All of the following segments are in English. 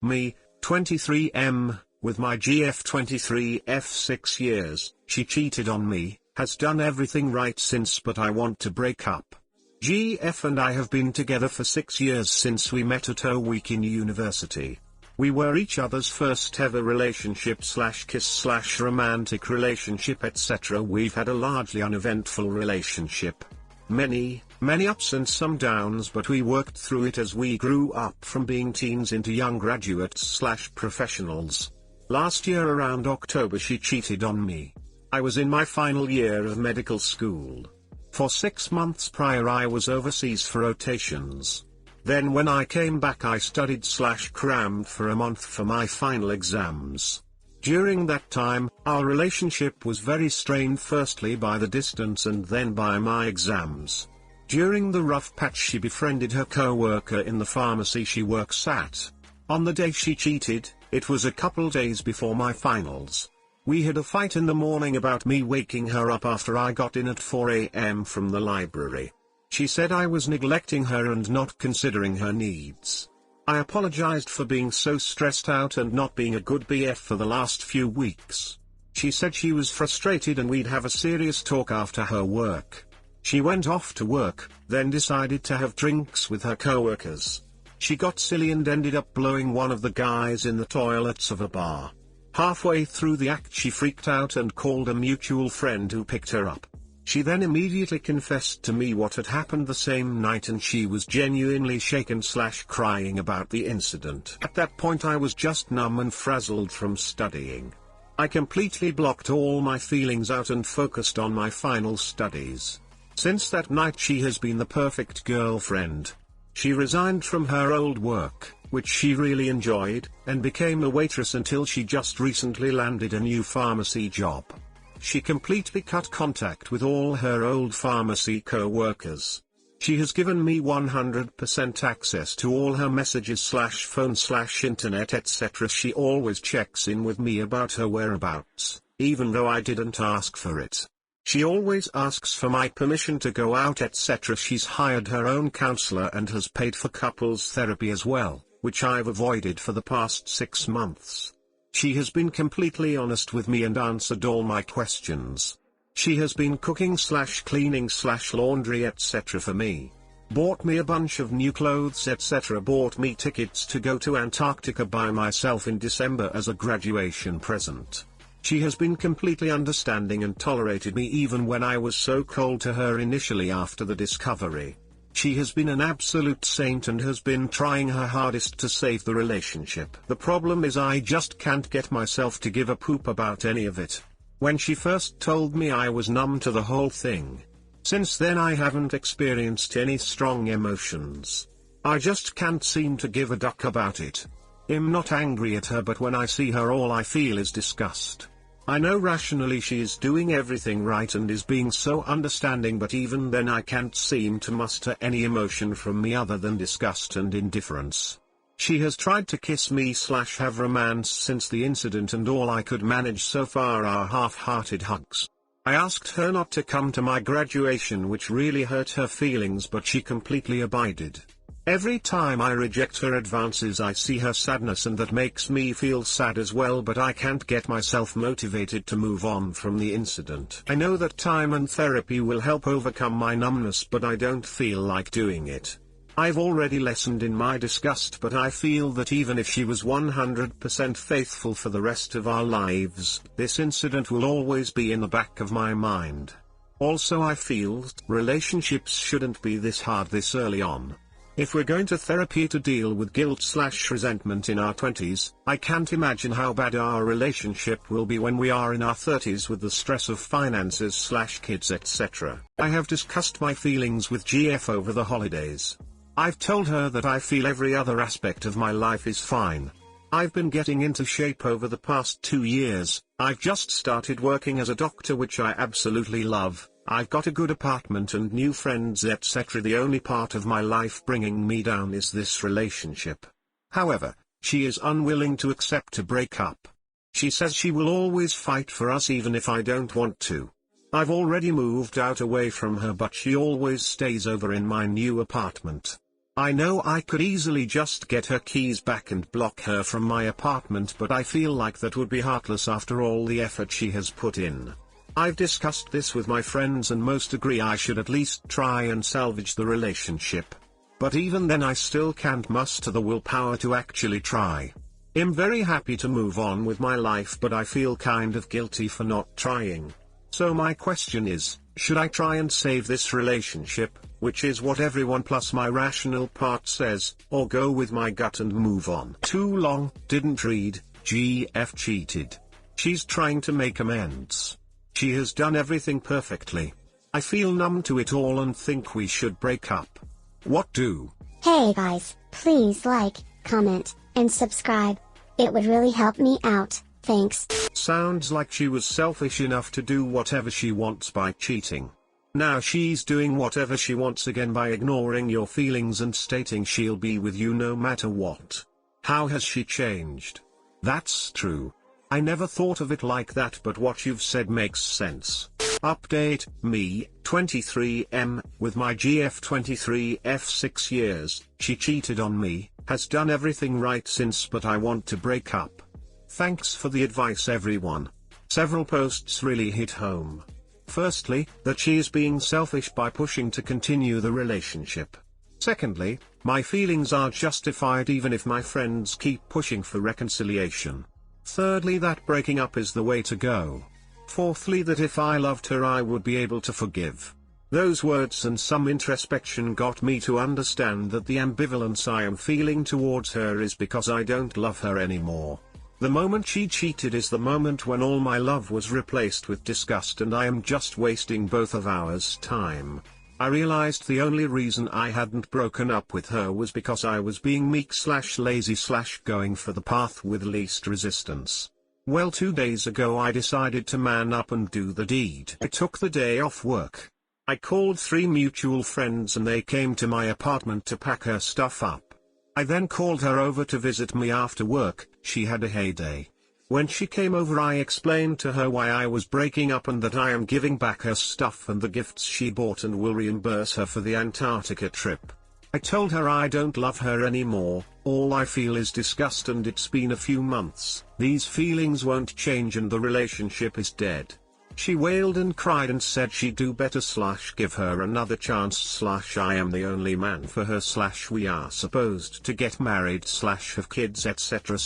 Me, 23M, with my GF 23F 6 years, she cheated on me, has done everything right since, but I want to break up. GF and I have been together for 6 years since we met at her week in university. We were each other's first ever relationship / kiss / romantic relationship, etc. We've had a largely uneventful relationship. Many ups and some downs, but we worked through it as we grew up from being teens into young graduates / professionals. Last year around October she cheated on me. I was in my final year of medical school. For 6 months prior I was overseas for rotations. Then when I came back I studied / crammed for a month for my final exams. During that time, our relationship was very strained, firstly by the distance and then by my exams. During the rough patch she befriended her co-worker in the pharmacy she works at. On the day she cheated, it was a couple days before my finals. We had a fight in the morning about me waking her up after I got in at 4 AM from the library. She said I was neglecting her and not considering her needs. I apologized for being so stressed out and not being a good BF for the last few weeks. She said she was frustrated and we'd have a serious talk after her work. She went off to work, then decided to have drinks with her coworkers. She got silly and ended up blowing one of the guys in the toilets of a bar. Halfway through the act she freaked out and called a mutual friend who picked her up. She then immediately confessed to me what had happened the same night, and she was genuinely shaken / crying about the incident. At that point I was just numb and frazzled from studying. I completely blocked all my feelings out and focused on my final studies. Since that night she has been the perfect girlfriend. She resigned from her old work, which she really enjoyed, and became a waitress until she just recently landed a new pharmacy job. She completely cut contact with all her old pharmacy co-workers. She has given me 100% access to all her messages / phone / internet, etc. She always checks in with me about her whereabouts, even though I didn't ask for it. She always asks for my permission to go out, etc. She's hired her own counselor and has paid for couples therapy as well, which I've avoided for the past 6 months. She has been completely honest with me and answered all my questions. She has been cooking / cleaning / laundry, etc. for me. Bought me a bunch of new clothes, etc. Bought me tickets to go to Antarctica by myself in December as a graduation present. She has been completely understanding and tolerated me even when I was so cold to her initially after the discovery. She has been an absolute saint and has been trying her hardest to save the relationship. The problem is I just can't get myself to give a poop about any of it. When she first told me I was numb to the whole thing. Since then I haven't experienced any strong emotions. I just can't seem to give a duck about it. I'm not angry at her, but when I see her all I feel is disgust. I know rationally she is doing everything right and is being so understanding, but even then I can't seem to muster any emotion from me other than disgust and indifference. She has tried to kiss me / have romance since the incident, and all I could manage so far are half-hearted hugs. I asked her not to come to my graduation, which really hurt her feelings, but she completely abided. Every time I reject her advances I see her sadness, and that makes me feel sad as well, but I can't get myself motivated to move on from the incident. I know that time and therapy will help overcome my numbness, but I don't feel like doing it. I've already lessened in my disgust, but I feel that even if she was 100% faithful for the rest of our lives, this incident will always be in the back of my mind. Also I feel relationships shouldn't be this hard this early on. If we're going to therapy to deal with guilt / resentment in our 20s, I can't imagine how bad our relationship will be when we are in our 30s with the stress of finances / kids, etc. I have discussed my feelings with GF over the holidays. I've told her that I feel every other aspect of my life is fine. I've been getting into shape over the past 2 years, I've just started working as a doctor, which I absolutely love. I've got a good apartment and new friends, etc. The only part of my life bringing me down is this relationship. However, she is unwilling to accept a breakup. She says she will always fight for us even if I don't want to. I've already moved out away from her, but she always stays over in my new apartment. I know I could easily just get her keys back and block her from my apartment, but I feel like that would be heartless after all the effort she has put in. I've discussed this with my friends and most agree I should at least try and salvage the relationship. But even then I still can't muster the willpower to actually try. I'm very happy to move on with my life, but I feel kind of guilty for not trying. So my question is, should I try and save this relationship, which is what everyone plus my rational part says, or go with my gut and move on? Too long, didn't read, GF cheated. She's trying to make amends. She has done everything perfectly. I feel numb to it all and think we should break up. What do? Hey guys, please like, comment, and subscribe. It would really help me out, thanks. Sounds like she was selfish enough to do whatever she wants by cheating. Now she's doing whatever she wants again by ignoring your feelings and stating she'll be with you no matter what. How has she changed? That's true. I never thought of it like that, but what you've said makes sense. Update, me, 23M, with my GF 23F 6 years, she cheated on me, has done everything right since, but I want to break up. Thanks for the advice everyone. Several posts really hit home. Firstly, that she is being selfish by pushing to continue the relationship. Secondly, my feelings are justified even if my friends keep pushing for reconciliation. Thirdly, that breaking up is the way to go. Fourthly, that if I loved her I would be able to forgive. Those words and some introspection got me to understand that the ambivalence I am feeling towards her is because I don't love her anymore. The moment she cheated is the moment when all my love was replaced with disgust, and I am just wasting both of ours time. I realized the only reason I hadn't broken up with her was because I was being meek/lazy/ going for the path with least resistance. Well, 2 days ago I decided to man up and do the deed. I took the day off work. I called 3 mutual friends and they came to my apartment to pack her stuff up. I then called her over to visit me after work. She had a heyday. When she came over I explained to her why I was breaking up and that I am giving back her stuff and the gifts she bought and will reimburse her for the Antarctica trip. I told her I don't love her anymore, all I feel is disgust and it's been a few months. These feelings won't change and the relationship is dead. She wailed and cried and said she'd do better / give her another chance / I am the only man for her / we are supposed to get married / have kids etc.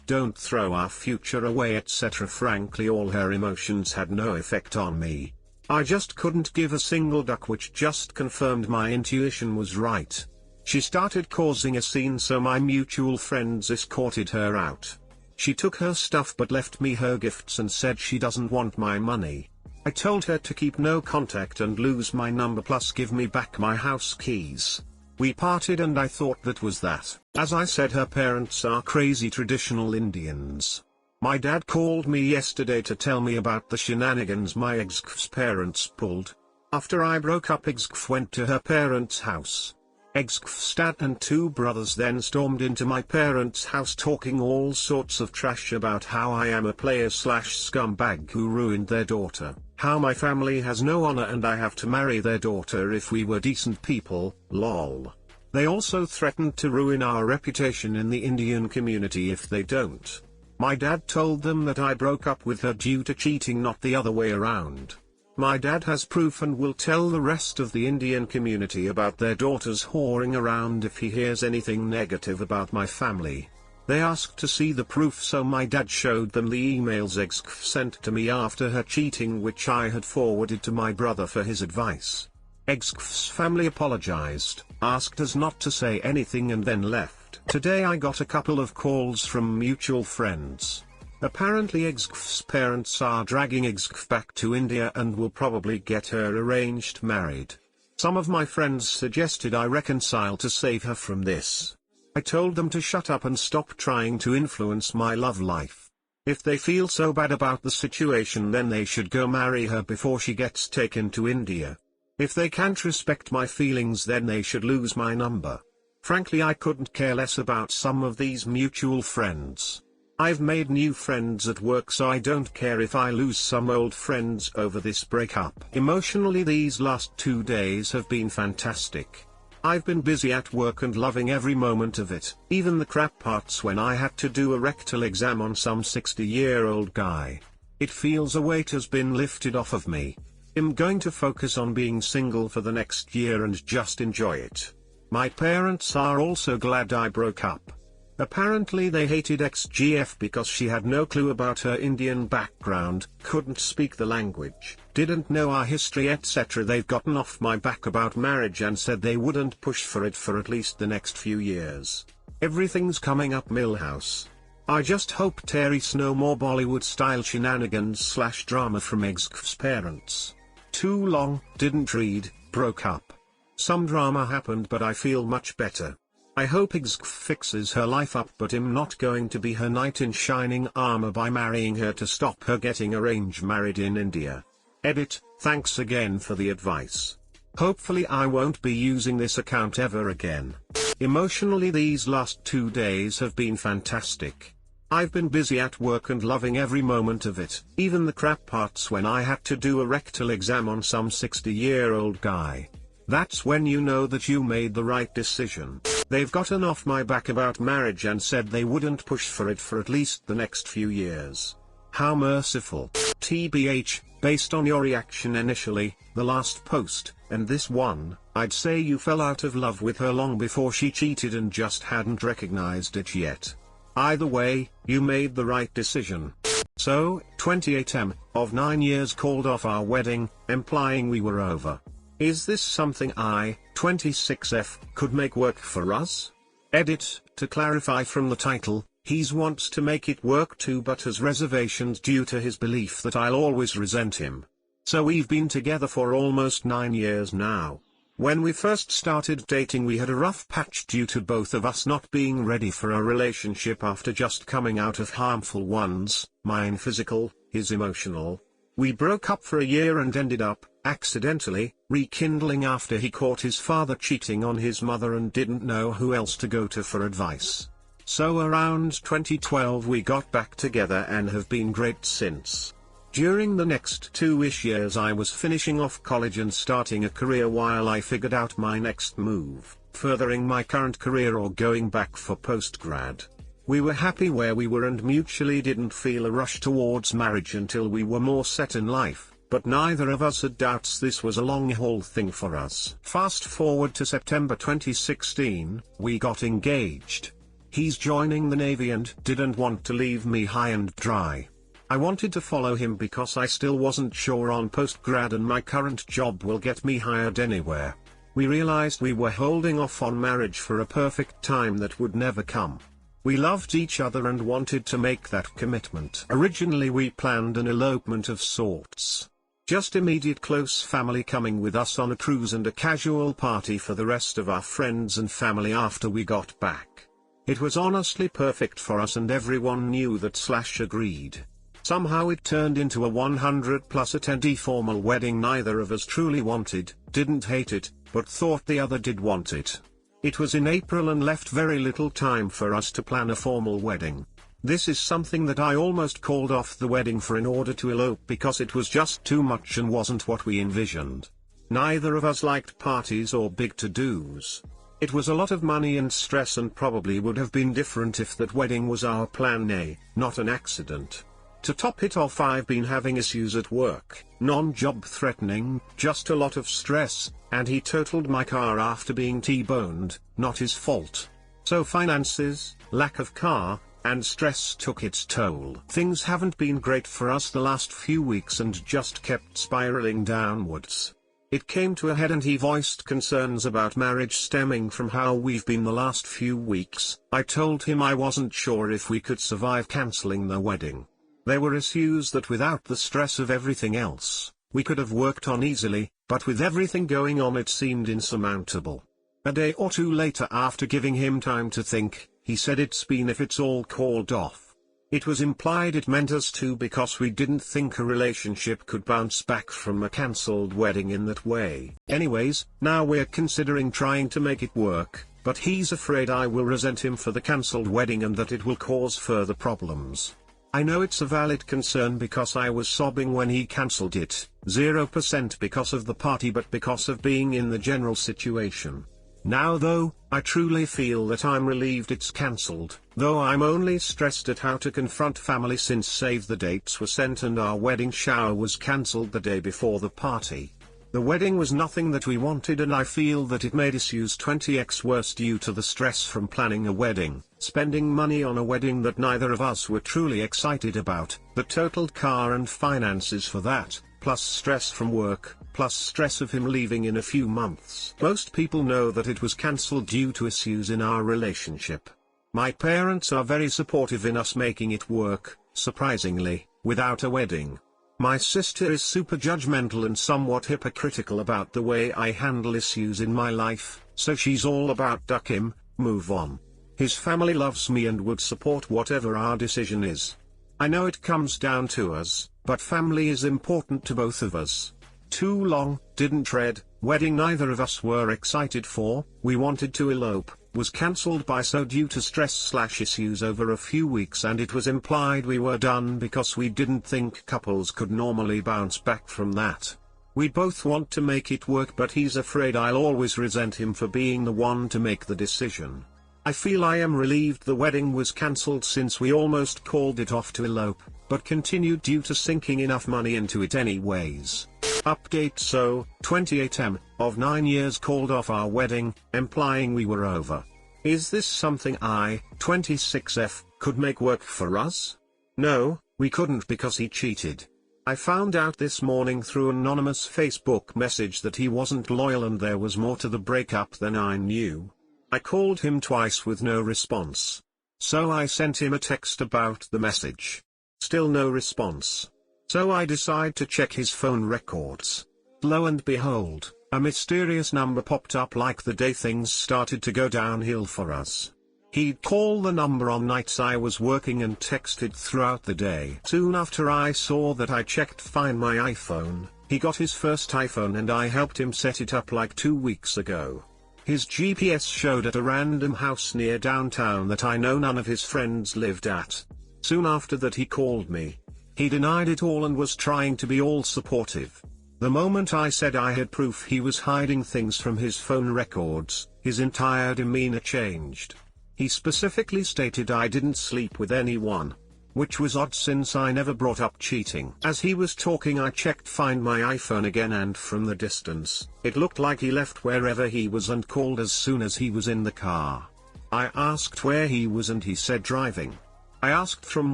/ don't throw our future away etc. Frankly, all her emotions had no effect on me. I just couldn't give a single duck, which just confirmed my intuition was right. She started causing a scene, so my mutual friends escorted her out. She took her stuff but left me her gifts and said she doesn't want my money. I told her to keep no contact and lose my number plus give me back my house keys. We parted and I thought that was that. As I said, her parents are crazy traditional Indians. My dad called me yesterday to tell me about the shenanigans my ex-wife's parents pulled. After I broke up, ex-wife went to her parents' house. Ex-wife's dad and 2 brothers then stormed into my parents' house talking all sorts of trash about how I am a player / scumbag who ruined their daughter, how my family has no honor and I have to marry their daughter if we were decent people, lol. They also threatened to ruin our reputation in the Indian community if they don't. My dad told them that I broke up with her due to cheating, not the other way around. My dad has proof and will tell the rest of the Indian community about their daughters whoring around if he hears anything negative about my family. They asked to see the proof, so my dad showed them the emails ex-wife sent to me after her cheating, which I had forwarded to my brother for his advice. Ex-wife's family apologized, asked us not to say anything and then left. Today I got a couple of calls from mutual friends. Apparently ex-wife's parents are dragging ex-wife back to India and will probably get her arranged married. Some of my friends suggested I reconcile to save her from this. I told them to shut up and stop trying to influence my love life. If they feel so bad about the situation, then they should go marry her before she gets taken to India. If they can't respect my feelings, then they should lose my number. Frankly, I couldn't care less about some of these mutual friends. I've made new friends at work, so I don't care if I lose some old friends over this breakup. Emotionally, these last 2 days have been fantastic. I've been busy at work and loving every moment of it, even the crap parts when I had to do a rectal exam on some 60-year-old guy. It feels a weight has been lifted off of me. I'm going to focus on being single for the next year and just enjoy it. My parents are also glad I broke up. Apparently they hated ex-GF because she had no clue about her Indian background, couldn't speak the language, didn't know our history etc. They've gotten off my back about marriage and said they wouldn't push for it for at least the next few years. Everything's coming up Millhouse. I just hope Terry's no more Bollywood-style shenanigans/drama from ex-GF's parents. Too long, didn't read, broke up. Some drama happened but I feel much better. I hope ex-GF fixes her life up, but I'm not going to be her knight in shining armor by marrying her to stop her getting arranged married in India. Edit, thanks again for the advice. Hopefully I won't be using this account ever again. Emotionally these last 2 days have been fantastic. I've been busy at work and loving every moment of it, even the crap parts when I had to do a rectal exam on some 60-year-old guy. That's when you know that you made the right decision. They've gotten off my back about marriage and said they wouldn't push for it for at least the next few years. How merciful. TBH, based on your reaction initially, the last post, and this one, I'd say you fell out of love with her long before she cheated and just hadn't recognized it yet. Either way, you made the right decision. So, 28M, of 9 years called off our wedding, implying we were over. Is this something I, 26F, could make work for us? Edit, to clarify from the title, he's wants to make it work too but has reservations due to his belief that I'll always resent him. So we've been together for almost 9 years now. When we first started dating we had a rough patch due to both of us not being ready for a relationship after just coming out of harmful ones, mine physical, his emotional. We broke up for a year and ended up, accidentally, rekindling after he caught his father cheating on his mother and didn't know who else to go to for advice. So around 2012 we got back together and have been great since. During the next 2-ish years I was finishing off college and starting a career while I figured out my next move, furthering my current career or going back for postgrad. We were happy where we were and mutually didn't feel a rush towards marriage until we were more set in life, but neither of us had doubts this was a long-haul thing for us. Fast forward to September 2016, we got engaged. He's joining the Navy and didn't want to leave me high and dry. I wanted to follow him because I still wasn't sure on postgrad and my current job will get me hired anywhere. We realized we were holding off on marriage for a perfect time that would never come. We loved each other and wanted to make that commitment. Originally we planned an elopement of sorts. Just immediate close family coming with us on a cruise and a casual party for the rest of our friends and family after we got back. It was honestly perfect for us and everyone knew that / agreed. Somehow it turned into a 100+ attendee formal wedding neither of us truly wanted, didn't hate it, but thought the other did want it. It was in April and left very little time for us to plan a formal wedding. This is something that I almost called off the wedding for in order to elope because it was just too much and wasn't what we envisioned. Neither of us liked parties or big to-dos. It was a lot of money and stress and probably would have been different if that wedding was our plan A, not an accident. To top it off I've been having issues at work, non-job threatening, just a lot of stress, and he totaled my car after being T-boned, not his fault. So finances, lack of car, and stress took its toll. Things haven't been great for us the last few weeks and just kept spiraling downwards. It came to a head and he voiced concerns about marriage stemming from how we've been the last few weeks. I told him I wasn't sure if we could survive cancelling the wedding. There were issues that without the stress of everything else, we could have worked on easily, but with everything going on it seemed insurmountable. A day or two later after giving him time to think, he said it's been if it's all called off. It was implied it meant us too because we didn't think a relationship could bounce back from a cancelled wedding in that way. Anyways, now we're considering trying to make it work, but he's afraid I will resent him for the cancelled wedding and that it will cause further problems. I know it's a valid concern because I was sobbing when he cancelled it, 0% because of the party but because of being in the general situation. Now though, I truly feel that I'm relieved it's cancelled, though I'm only stressed at how to confront family since save the dates were sent and our wedding shower was cancelled the day before the party. The wedding was nothing that we wanted and I feel that it made issues 20x worse due to the stress from planning a wedding, spending money on a wedding that neither of us were truly excited about, the totaled car and finances for that, plus stress from work, plus stress of him leaving in a few months. Most people know that it was cancelled due to issues in our relationship. My parents are very supportive in us making it work, surprisingly, without a wedding. My sister is super judgmental and somewhat hypocritical about the way I handle issues in my life, so she's all about duck him, move on. His family loves me and would support whatever our decision is. I know it comes down to us, but family is important to both of us. Too long, didn't tread, wedding neither of us were excited for, we wanted to elope, was cancelled by so due to stress/issues over a few weeks and it was implied we were done because we didn't think couples could normally bounce back from that. We both want to make it work but he's afraid I'll always resent him for being the one to make the decision. I feel I am relieved the wedding was cancelled since we almost called it off to elope, but continued due to sinking enough money into it anyways. Update: so, 28M, of 9 years called off our wedding, implying we were over. Is this something I, 26F, could make work for us? No, we couldn't because he cheated. I found out this morning through an anonymous Facebook message that he wasn't loyal and there was more to the breakup than I knew. I called him twice with no response. So I sent him a text about the message. Still no response. So I decide to check his phone records. Lo and behold, a mysterious number popped up like the day things started to go downhill for us. He'd call the number on nights I was working and texted throughout the day. Soon after I saw that, I checked Find My iPhone. He got his first iPhone and I helped him set it up like 2 weeks ago. His GPS showed at a random house near downtown that I know none of his friends lived at. Soon after that he called me. He denied it all and was trying to be all supportive. The moment I said I had proof he was hiding things from his phone records, his entire demeanor changed. He specifically stated I didn't sleep with anyone. Which was odd since I never brought up cheating. As he was talking I checked Find My iPhone again and from the distance, it looked like he left wherever he was and called as soon as he was in the car. I asked where he was and he said driving. I asked from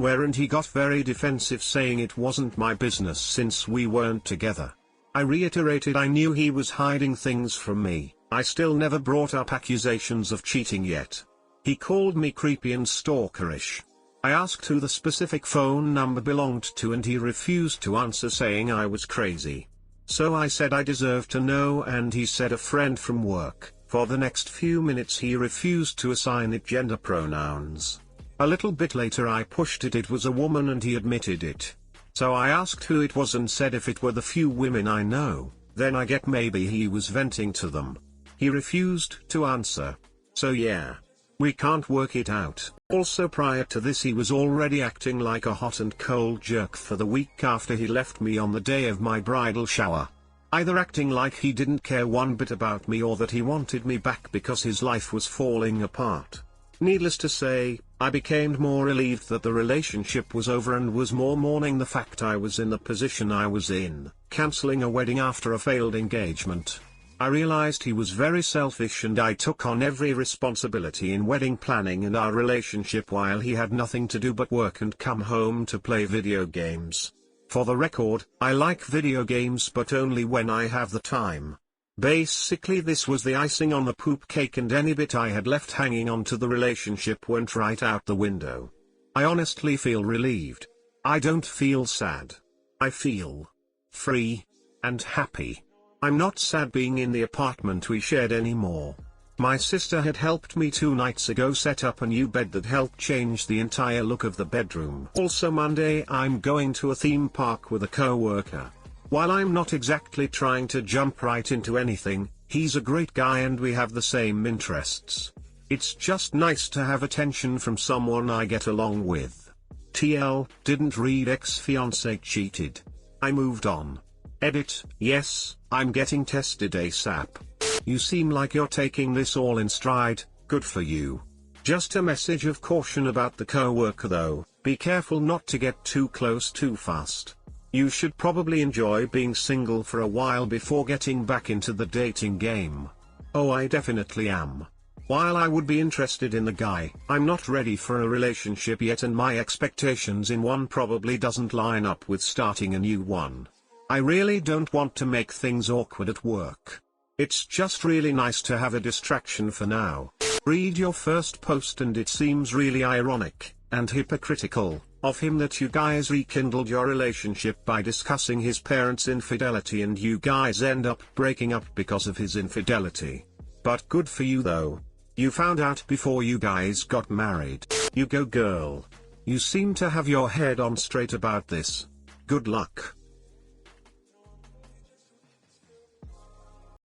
where and he got very defensive saying it wasn't my business since we weren't together. I reiterated I knew he was hiding things from me. I still never brought up accusations of cheating yet. He called me creepy and stalkerish. I asked who the specific phone number belonged to and he refused to answer saying I was crazy. So I said I deserved to know and he said a friend from work. For the next few minutes he refused to assign it gender pronouns. A little bit later I pushed it was a woman and he admitted it. So I asked who it was and said if it were the few women I know, then I get maybe he was venting to them. He refused to answer. So yeah. We can't work it out. Also prior to this he was already acting like a hot and cold jerk for the week after he left me on the day of my bridal shower. Either acting like he didn't care one bit about me or that he wanted me back because his life was falling apart. Needless to say, I became more relieved that the relationship was over and was more mourning the fact I was in the position I was in, cancelling a wedding after a failed engagement. I realized he was very selfish and I took on every responsibility in wedding planning and our relationship while he had nothing to do but work and come home to play video games. For the record, I like video games but only when I have the time. Basically this was the icing on the poop cake and any bit I had left hanging onto the relationship went right out the window. I honestly feel relieved. I don't feel sad. I feel free and happy. I'm not sad being in the apartment we shared anymore. My sister had helped me 2 nights ago set up a new bed that helped change the entire look of the bedroom. Also Monday I'm going to a theme park with a co-worker. While I'm not exactly trying to jump right into anything, he's a great guy and we have the same interests. It's just nice to have attention from someone I get along with. TL, didn't read ex-fiancé cheated. I moved on. Edit, yes, I'm getting tested ASAP. You seem like you're taking this all in stride, good for you. Just a message of caution about the coworker though, be careful not to get too close too fast. You should probably enjoy being single for a while before getting back into the dating game. Oh, I definitely am. While I would be interested in the guy, I'm not ready for a relationship yet, and my expectations in one probably doesn't line up with starting a new one. I really don't want to make things awkward at work. It's just really nice to have a distraction for now. Read your first post and it seems really ironic, and hypocritical, of him that you guys rekindled your relationship by discussing his parents' infidelity and you guys end up breaking up because of his infidelity. But good for you though. You found out before you guys got married. You go girl. You seem to have your head on straight about this. Good luck.